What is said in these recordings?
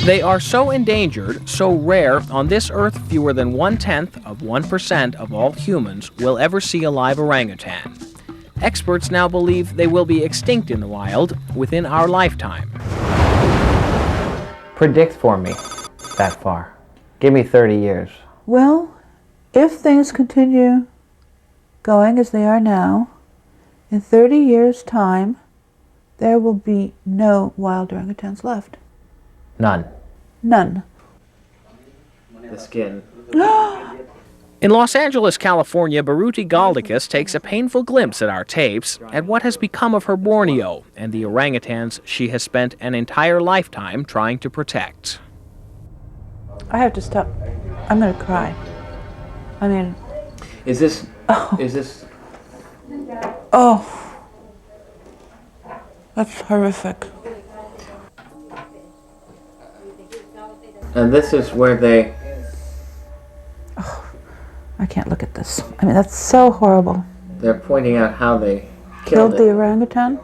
They are so endangered, so rare, on this earth fewer than 0.1% of all humans will ever see a live orangutan. Experts now believe they will be extinct in the wild within our lifetime. Predict for me that far. Give me 30 years. Well, if things continue going as they are now, in 30 years' time, there will be no wild orangutans left. None. None. The skin. In Los Angeles, California, Baruti Galdicus takes a painful glimpse at our tapes at what has become of her Borneo and the orangutans she has spent an entire lifetime trying to protect. I have to stop. I'm going to cry. I mean... Is this... Oh. That's horrific. And this is where they... I can't look at this. I mean, that's so horrible. They're pointing out how they Killed the orangutan?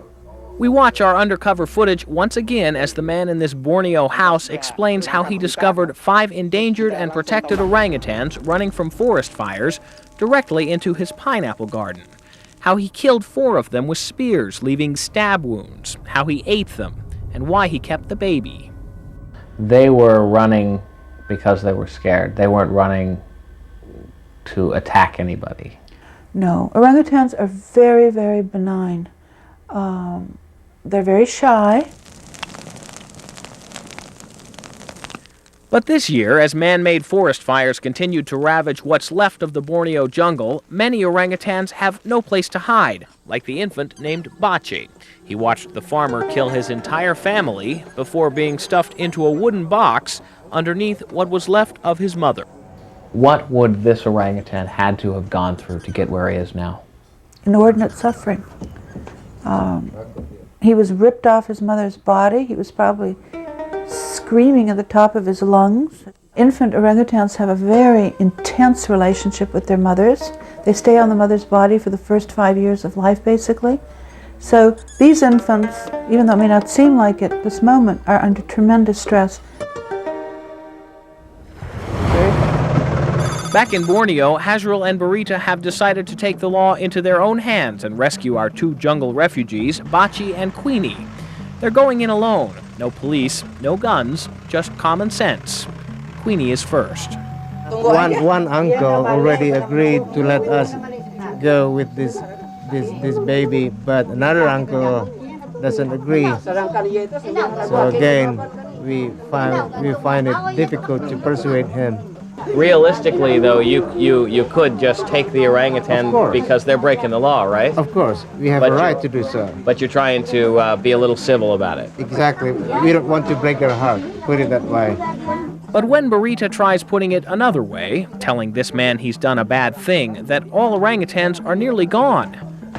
We watch our undercover footage once again as the man in this Borneo house explains how he discovered 5 endangered and protected orangutans running from forest fires directly into his pineapple garden. How he killed 4 of them with spears, leaving stab wounds. How he ate them, and why he kept the baby. They were running because they were scared. They weren't running to attack anybody. No. Orangutans are very, very benign. They're very shy. But this year, as man-made forest fires continued to ravage what's left of the Borneo jungle, many orangutans have no place to hide, like the infant named Bache. He watched the farmer kill his entire family before being stuffed into a wooden box underneath what was left of his mother. What would this orangutan had to have gone through to get where he is now? Inordinate suffering. He was ripped off his mother's body. He was probably screaming at the top of his lungs. Infant orangutans have a very intense relationship with their mothers. They stay on the mother's body for the first 5 years of life, basically. So these infants, even though it may not seem like it at this moment, are under tremendous stress. Back in Borneo, Hazrul and Barita have decided to take the law into their own hands and rescue our 2 jungle refugees, Bachi and Queenie. They're going in alone. No police, no guns, just common sense. Queenie is first. One uncle already agreed to let us go with this baby, but another uncle doesn't agree. So again, we find it difficult to persuade him. Realistically, though, you could just take the orangutan because they're breaking the law, right? Of course, we have a right to do so. But you're trying to be a little civil about it. Exactly. We don't want to break their heart, put it that way. But when Barita tries putting it another way, telling this man he's done a bad thing, that all orangutans are nearly gone,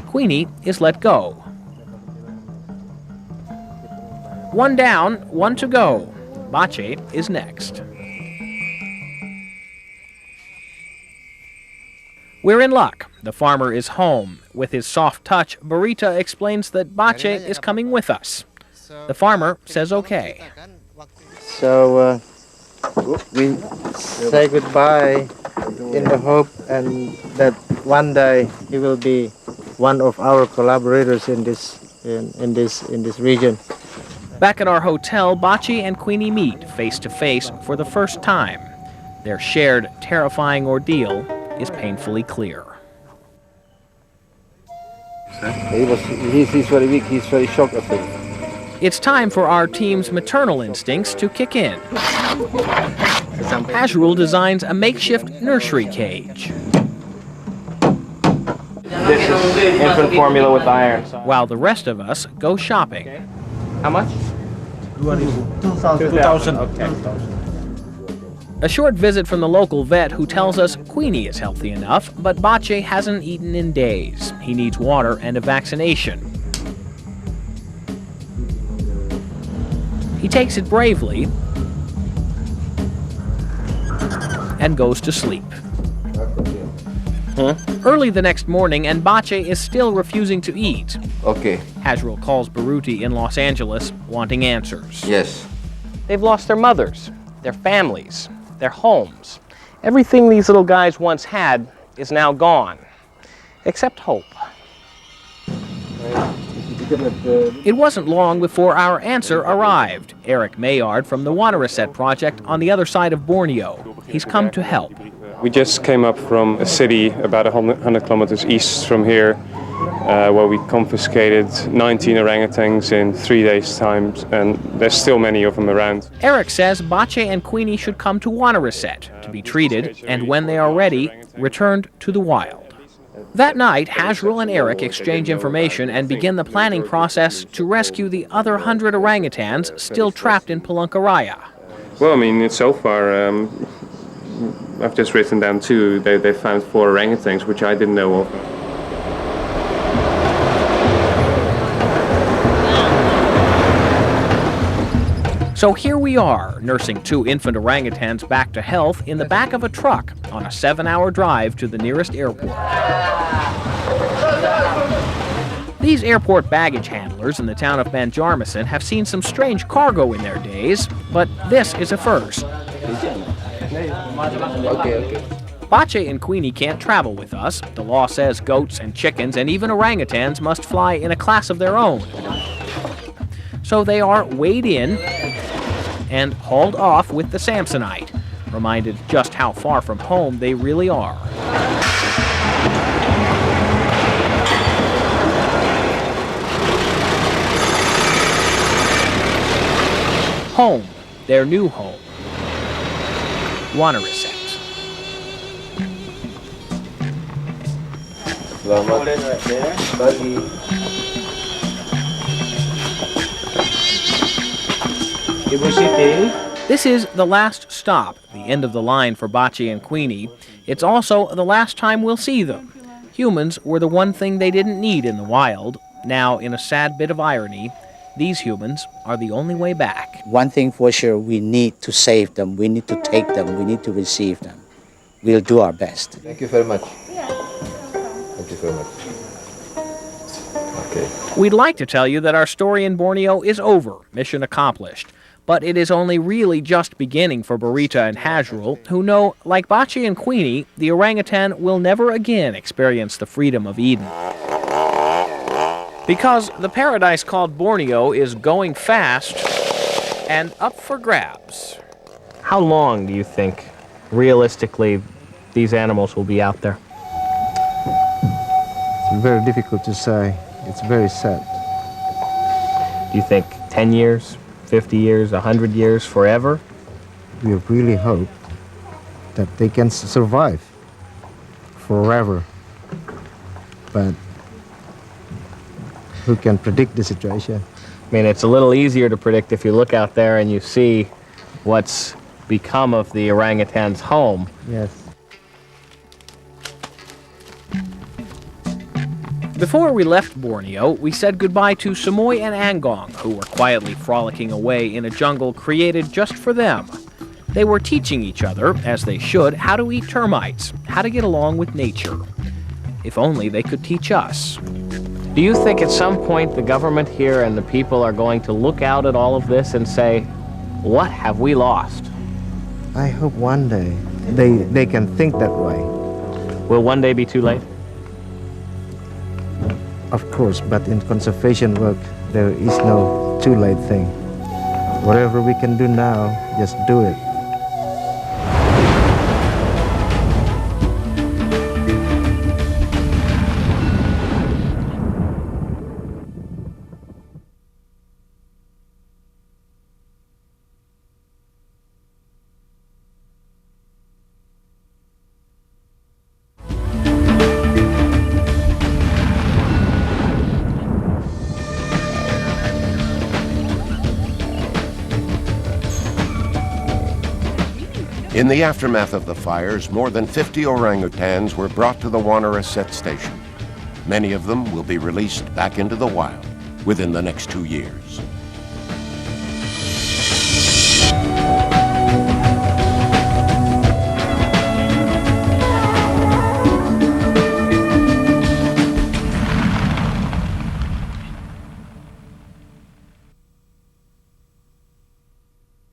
Queenie is let go. 1 down, 1 to go. Bache is next. We're in luck. The farmer is home. With his soft touch, Barita explains that Bache is coming with us. The farmer says okay. So we say goodbye in the hope and that one day he will be one of our collaborators in this region. Back at our hotel, Bachi and Queenie meet face to face for the first time. Their shared terrifying ordeal is painfully clear. He's very weak, he's very shocked, I think. It's time for our team's maternal instincts to kick in. Hazrul designs a makeshift nursery cage. This is infant formula with iron. While the rest of us go shopping. How much? 2,000. Okay. A short visit from the local vet who tells us Queenie is healthy enough, but Bache hasn't eaten in days. He needs water and a vaccination. He takes it bravely and goes to sleep. Early the next morning, and Bache is still refusing to eat. Okay. Hazrul calls Baruti in Los Angeles, wanting answers. Yes. They've lost their mothers, their families, their homes. Everything these little guys once had is now gone, except hope. It wasn't long before our answer arrived. Eric Mayard from the Water Reset Project on the other side of Borneo. He's come to help. We just came up from a city about 100 kilometers east from here, where we confiscated 19 orangutans in 3 days' time, and there's still many of them around. Eric says Bache and Queenie should come to Water Reset to be treated, and when they are ready, returned to the wild. That night, Hazrul and Eric exchange information and begin the planning process to rescue the other 100 orangutans still trapped in Palangkaraya. Well, I mean, so far, I've just written down 2. They found 4 orangutans, which I didn't know of. So here we are, nursing 2 infant orangutans back to health in the back of a truck on a 7-hour drive to the nearest airport. These airport baggage handlers in the town of Banjarmasin have seen some strange cargo in their days, but this is a first. Bache and Queenie can't travel with us. The law says goats and chickens and even orangutans must fly in a class of their own. So they are weighed in and hauled off with the Samsonite, reminded just how far from home they really are. Home, their new home. Water Reset. This is the last stop, the end of the line for Bache and Queenie. It's also the last time we'll see them. Humans were the one thing they didn't need in the wild. Now, in a sad bit of irony, these humans are the only way back. One thing for sure, we need to save them, we need to take them, we need to receive them. We'll do our best. Thank you very much. Thank you very much. Okay. We'd like to tell you that our story in Borneo is over, mission accomplished. But it is only really just beginning for Burita and Hazrul, who know, like Bache and Queenie, the orangutan will never again experience the freedom of Eden. Because the paradise called Borneo is going fast and up for grabs. How long do you think, realistically, these animals will be out there? It's very difficult to say. It's very sad. Do you think 10 years, 50 years, 100 years, forever? We really hope that they can survive forever. But who can predict the situation? I mean, it's a little easier to predict if you look out there and you see what's become of the orangutan's home. Yes. Before we left Borneo, we said goodbye to Samoy and Angong, who were quietly frolicking away in a jungle created just for them. They were teaching each other, as they should, how to eat termites, how to get along with nature. If only they could teach us. Do you think at some point the government here and the people are going to look out at all of this and say, what have we lost? I hope one day they can think that way. Will one day be too late? Of course, but in conservation work, there is no too late thing. Whatever we can do now, just do it. In the aftermath of the fires, more than 50 orangutans were brought to the Water Reset station. Many of them will be released back into the wild within the next 2 years.